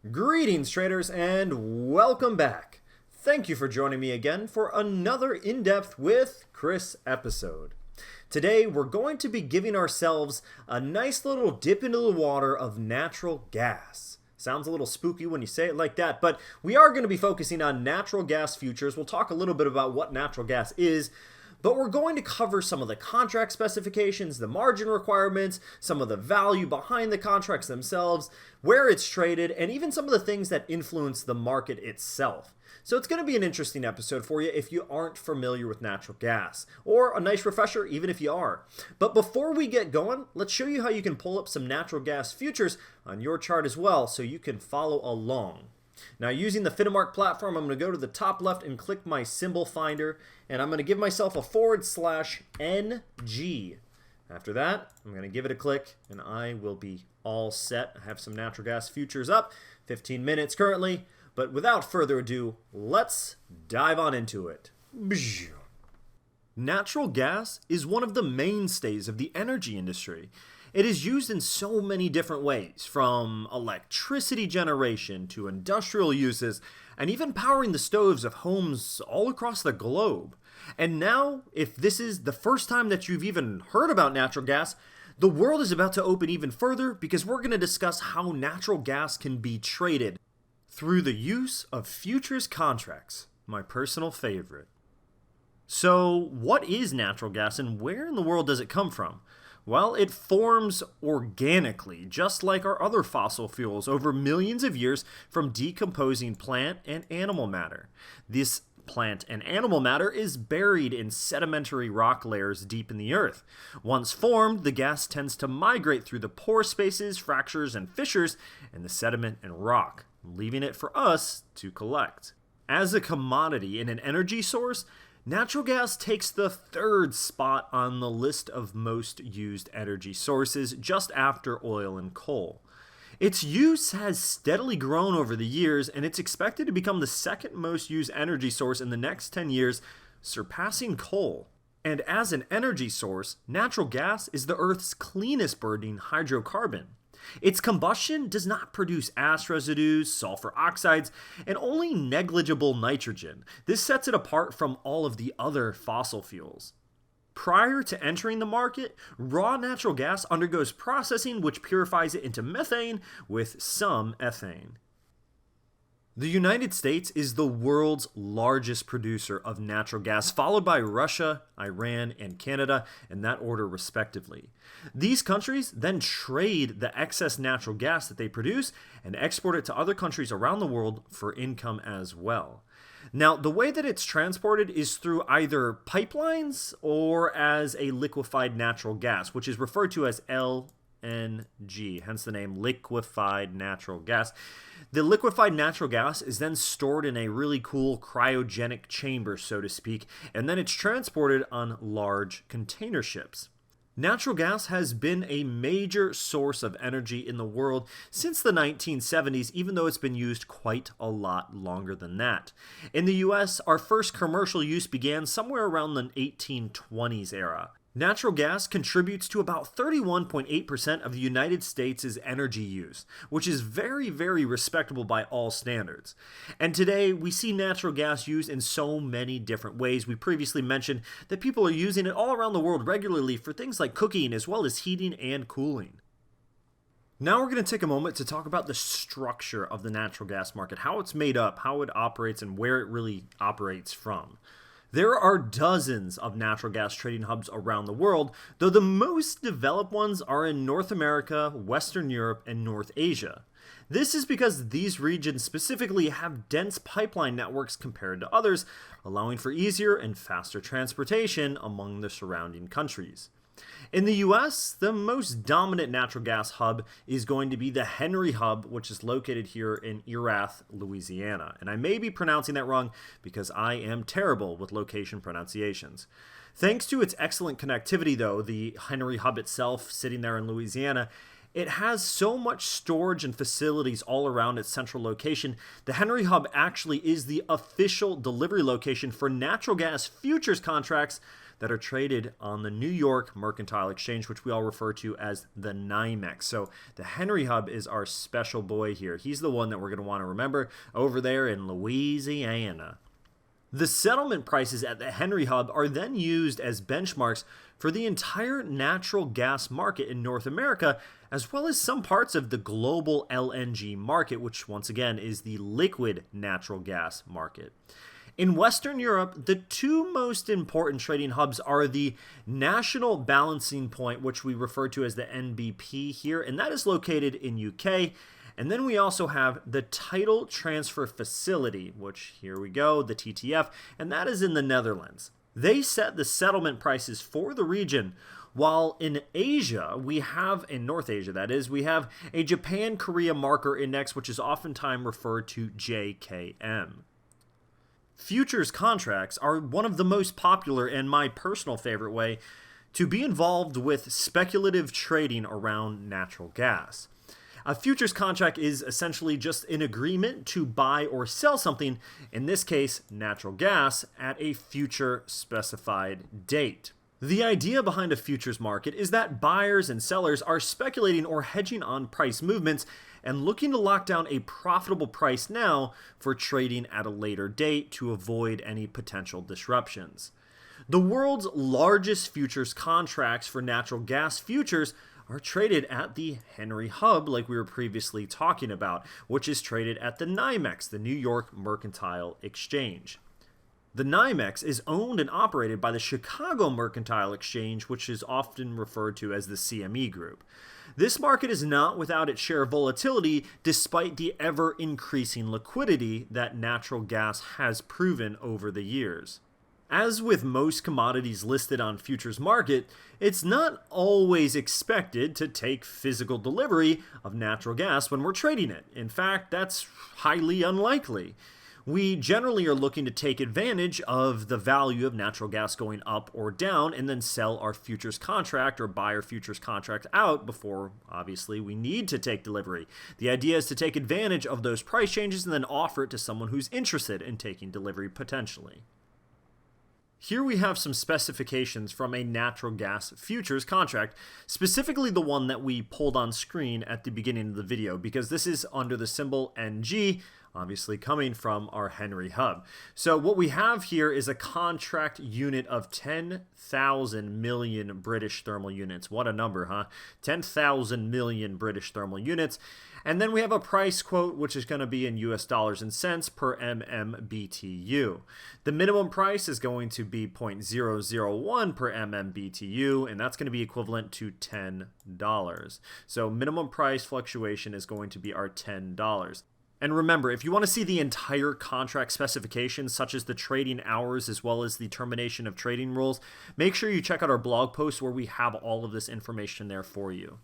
Greetings, traders, and welcome back. Thank you for joining me again for another in-depth with Chris episode. Today, we're going to be giving ourselves a nice little dip into the water of natural gas. Sounds a little spooky when you say it like that, but we are going to be focusing on natural gas futures. We'll talk a little bit about what natural gas is, but we're going to cover some of the contract specifications, the margin requirements, some of the value behind the contracts themselves, where it's traded, and even some of the things that influence the market itself. So it's going to be an interesting episode for you if you aren't familiar with natural gas, or a nice refresher even if you are. But before we get going, let's show you how you can pull up some natural gas futures on your chart as well so you can follow along. Now, using the Finamark platform, I'm going to go to the top left and click my symbol finder, and I'm going to give myself a /NG. After that, I'm going to give it a click, and I will be all set. I have some natural gas futures up, 15 minutes currently, but without further ado, let's dive on into it. Natural gas is one of the mainstays of the energy industry. It is used in so many different ways, from electricity generation to industrial uses, and even powering the stoves of homes all across the globe. And now, if this is the first time that you've even heard about natural gas, the world is about to open even further because we're going to discuss how natural gas can be traded through the use of futures contracts, my personal favorite. So, what is natural gas and where in the world does it come from? Well, it forms organically, just like our other fossil fuels, over millions of years from decomposing plant and animal matter. This plant and animal matter is buried in sedimentary rock layers deep in the earth. Once formed, the gas tends to migrate through the pore spaces, fractures, and fissures in the sediment and rock, leaving it for us to collect. As a commodity and an energy source, natural gas takes the third spot on the list of most used energy sources, just after oil and coal. Its use has steadily grown over the years, and it's expected to become the second most used energy source in the next 10 years, surpassing coal. And as an energy source, natural gas is the Earth's cleanest burning hydrocarbon. Its combustion does not produce ash residues, sulfur oxides, and only negligible nitrogen. This sets it apart from all of the other fossil fuels. Prior to entering the market, raw natural gas undergoes processing which purifies it into methane with some ethane. The United States is the world's largest producer of natural gas, followed by Russia, Iran, and Canada, in that order respectively. These countries then trade the excess natural gas that they produce and export it to other countries around the world for income as well. Now, the way that it's transported is through either pipelines or as a liquefied natural gas, which is referred to as LNG, hence the name liquefied natural gas. The liquefied natural gas is then stored in a really cool cryogenic chamber, so to speak, and then it's transported on large container ships. Natural gas has been a major source of energy in the world since the 1970s, even though it's been used quite a lot longer than that. In the US, our first commercial use began somewhere around the 1820s era. Natural gas contributes to about 31.8% of the United States' energy use, which is very, very respectable by all standards. And today, we see natural gas used in so many different ways. We previously mentioned that people are using it all around the world regularly for things like cooking as well as heating and cooling. Now we're going to take a moment to talk about the structure of the natural gas market, how it's made up, how it operates, and where it really operates from. There are dozens of natural gas trading hubs around the world, though the most developed ones are in North America, Western Europe, and North Asia. This is because these regions specifically have dense pipeline networks compared to others, allowing for easier and faster transportation among the surrounding countries. In the US, the most dominant natural gas hub is going to be the Henry Hub, which is located here in Erath, Louisiana. And I may be pronouncing that wrong because I am terrible with location pronunciations. Thanks to its excellent connectivity, though, the Henry Hub itself sitting there in Louisiana, it has so much storage and facilities all around its central location. The Henry Hub actually is the official delivery location for natural gas futures contracts that are traded on the New York Mercantile Exchange, which we all refer to as the NYMEX. So the Henry Hub is our special boy here. He's the one that we're going to want to remember over there in Louisiana. The settlement prices at the Henry Hub are then used as benchmarks for the entire natural gas market in North America, as well as some parts of the global LNG market, which once again is the liquid natural gas market. In Western Europe, the two most important trading hubs are the National Balancing Point, which we refer to as the NBP here, and that is located in UK. And then we also have the Tidal Transfer Facility, which here we go, the TTF, and that is in the Netherlands. They set the settlement prices for the region, while in Asia, in North Asia that is, we have a Japan-Korea Marker Index, which is oftentimes referred to JKM. Futures contracts are one of the most popular and my personal favorite way to be involved with speculative trading around natural gas. A futures contract is essentially just an agreement to buy or sell something, in this case, natural gas, at a future specified date. The idea behind a futures market is that buyers and sellers are speculating or hedging on price movements and looking to lock down a profitable price now for trading at a later date to avoid any potential disruptions. The world's largest futures contracts for natural gas futures are traded at the Henry Hub, like we were previously talking about, which is traded at the NYMEX, the New York Mercantile Exchange. The NYMEX is owned and operated by the Chicago Mercantile Exchange, which is often referred to as the CME Group. This market is not without its share of volatility, despite the ever-increasing liquidity that natural gas has proven over the years. As with most commodities listed on futures market, it's not always expected to take physical delivery of natural gas when we're trading it. In fact, that's highly unlikely. We generally are looking to take advantage of the value of natural gas going up or down and then sell our futures contract or buy our futures contract out before, obviously, we need to take delivery. The idea is to take advantage of those price changes and then offer it to someone who's interested in taking delivery potentially. Here we have some specifications from a natural gas futures contract, specifically the one that we pulled on screen at the beginning of the video, because this is under the symbol NG, obviously coming from our Henry Hub. So what we have here is a contract unit of 10,000 million British thermal units. What a number, huh? 10,000 million British thermal units. And then we have a price quote, which is going to be in US dollars and cents per MMBTU. The minimum price is going to be 0.001 per MMBTU, and that's going to be equivalent to $10. So minimum price fluctuation is going to be our $10. And remember, if you want to see the entire contract specifications, such as the trading hours as well as the termination of trading rules, make sure you check out our blog post where we have all of this information there for you.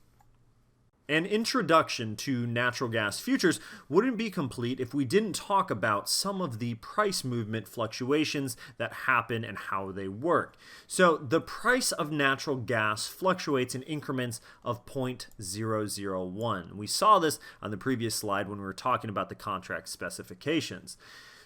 An introduction to natural gas futures wouldn't be complete if we didn't talk about some of the price movement fluctuations that happen and how they work. So the price of natural gas fluctuates in increments of 0.001. We saw this on the previous slide when we were talking about the contract specifications.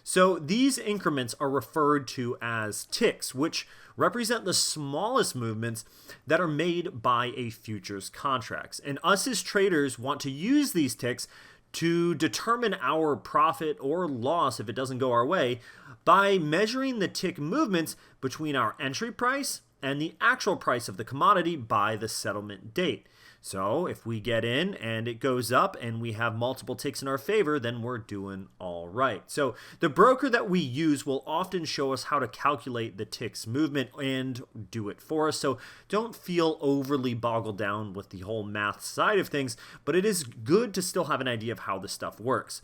So these increments are referred to as ticks, which represent the smallest movements that are made by a futures contracts. And us as traders want to use these ticks to determine our profit or loss if it doesn't go our way by measuring the tick movements between our entry price and the actual price of the commodity by the settlement date. So if we get in and it goes up and we have multiple ticks in our favor, then we're doing all right. So the broker that we use will often show us how to calculate the ticks movement and do it for us. So don't feel overly boggled down with the whole math side of things, but it is good to still have an idea of how this stuff works.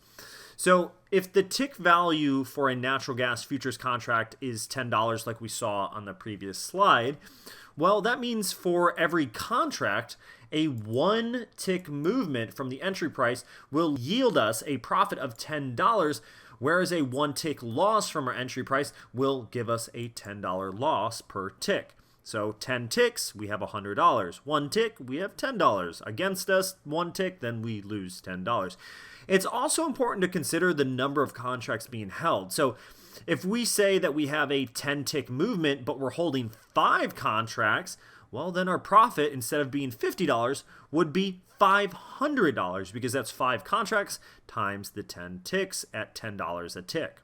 So if the tick value for a natural gas futures contract is $10 like we saw on the previous slide, well, that means for every contract, a one tick movement from the entry price will yield us a profit of $10, whereas a one tick loss from our entry price will give us a $10 loss per tick. So 10 ticks, we have $100. 1 tick, we have $10. Against us, 1 tick, then we lose $10. It's also important to consider the number of contracts being held. So if we say that we have a 10-tick movement, but we're holding 5 contracts, well, then our profit, instead of being $50, would be $500 because that's 5 contracts times the 10 ticks at $10 a tick.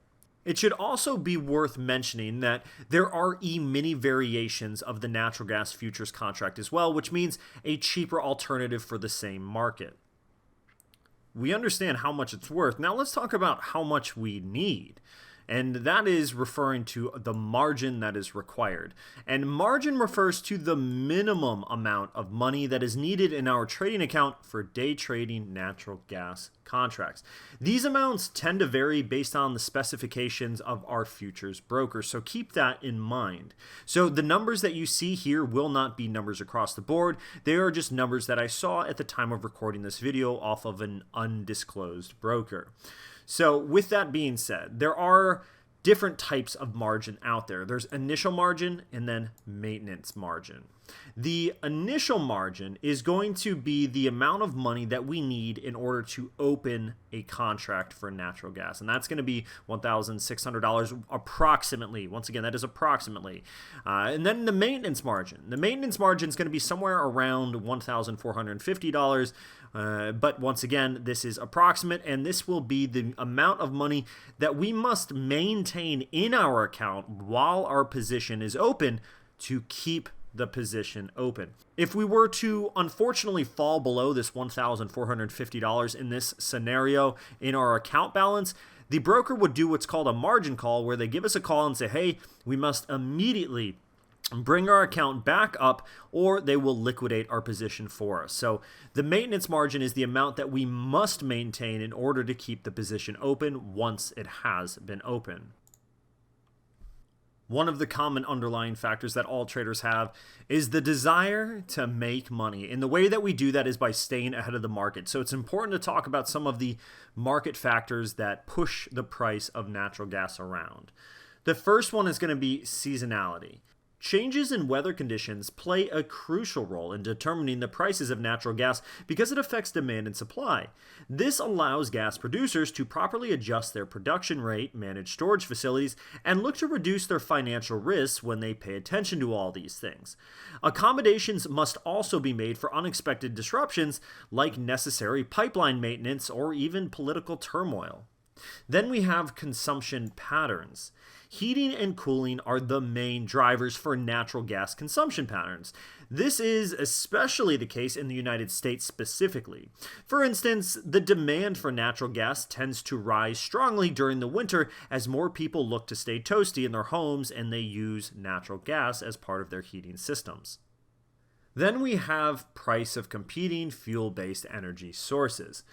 It should also be worth mentioning that there are E-mini variations of the natural gas futures contract as well, which means a cheaper alternative for the same market. We understand how much it's worth. Now let's talk about how much we need. And that is referring to the margin that is required. And margin refers to the minimum amount of money that is needed in our trading account for day trading natural gas contracts. These amounts tend to vary based on the specifications of our futures broker, so keep that in mind. So the numbers that you see here will not be numbers across the board. They are just numbers that I saw at the time of recording this video off of an undisclosed broker. So with that being said, there are different types of margin out there. There's initial margin and then maintenance margin. The initial margin is going to be the amount of money that we need in order to open a contract for natural gas. And that's going to be $1,600 approximately. Once again, that is approximately. And then the maintenance margin. The maintenance margin is going to be somewhere around $1,450. But once again, this is approximate, and this will be the amount of money that we must maintain in our account while our position is open to keep the position open. If we were to unfortunately fall below this $1,450 in this scenario in our account balance, the broker would do what's called a margin call, where they give us a call and say, hey, we must immediately bring our account back up, or they will liquidate our position for us. So the maintenance margin is the amount that we must maintain in order to keep the position open once it has been open. One of the common underlying factors that all traders have is the desire to make money. And the way that we do that is by staying ahead of the market. So it's important to talk about some of the market factors that push the price of natural gas around. The first one is going to be seasonality. Changes in weather conditions play a crucial role in determining the prices of natural gas because it affects demand and supply. This allows gas producers to properly adjust their production rate, manage storage facilities, and look to reduce their financial risks when they pay attention to all these things. Accommodations must also be made for unexpected disruptions like necessary pipeline maintenance or even political turmoil. Then we have consumption patterns. Heating and cooling are the main drivers for natural gas consumption patterns. This is especially the case in the United States specifically. For instance, the demand for natural gas tends to rise strongly during the winter as more people look to stay toasty in their homes and they use natural gas as part of their heating systems. Then we have price of competing fuel-based energy sources.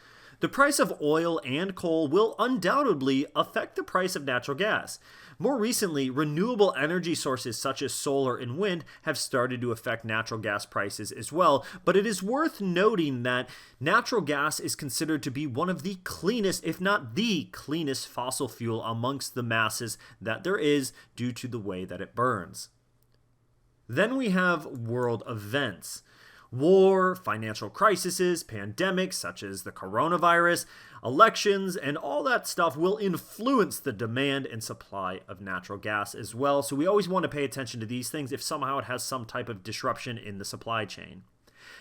The price of oil and coal will undoubtedly affect the price of natural gas. More recently, renewable energy sources such as solar and wind have started to affect natural gas prices as well, but it is worth noting that natural gas is considered to be one of the cleanest, if not the cleanest fossil fuel amongst the masses that there is due to the way that it burns. Then we have world events. War, financial crises, pandemics such as the coronavirus, elections, and all that stuff will influence the demand and supply of natural gas as well. So we always want to pay attention to these things if somehow it has some type of disruption in the supply chain.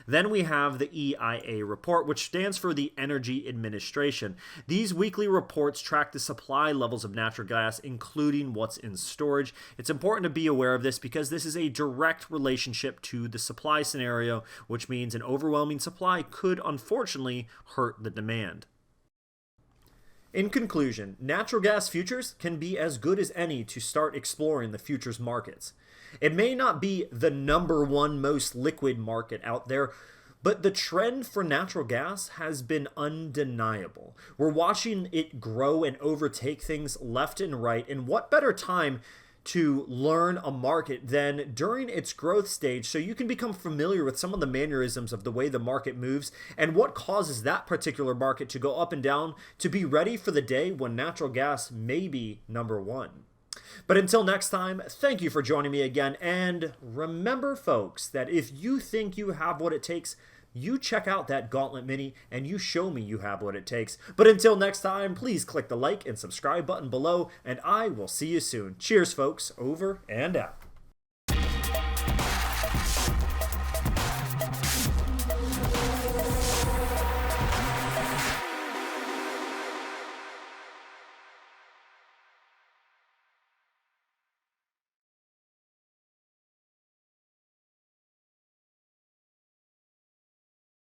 Then we have the EIA report, which stands for the Energy Administration. These weekly reports track the supply levels of natural gas, including what's in storage. It's important to be aware of this because this is a direct relationship to the supply scenario, which means an overwhelming supply could unfortunately hurt the demand. In conclusion, natural gas futures can be as good as any to start exploring the futures markets. It may not be the #1 most liquid market out there, but the trend for natural gas has been undeniable. We're watching it grow and overtake things left and right, and what better time to learn a market than during its growth stage so you can become familiar with some of the mannerisms of the way the market moves and what causes that particular market to go up and down to be ready for the day when natural gas may be #1. But until next time, thank you for joining me again, and remember, folks, that if you think you have what it takes, you check out that Gauntlet Mini and you show me you have what it takes. But until next time, please click the like and subscribe button below, and I will see you soon. Cheers, folks. Over and out.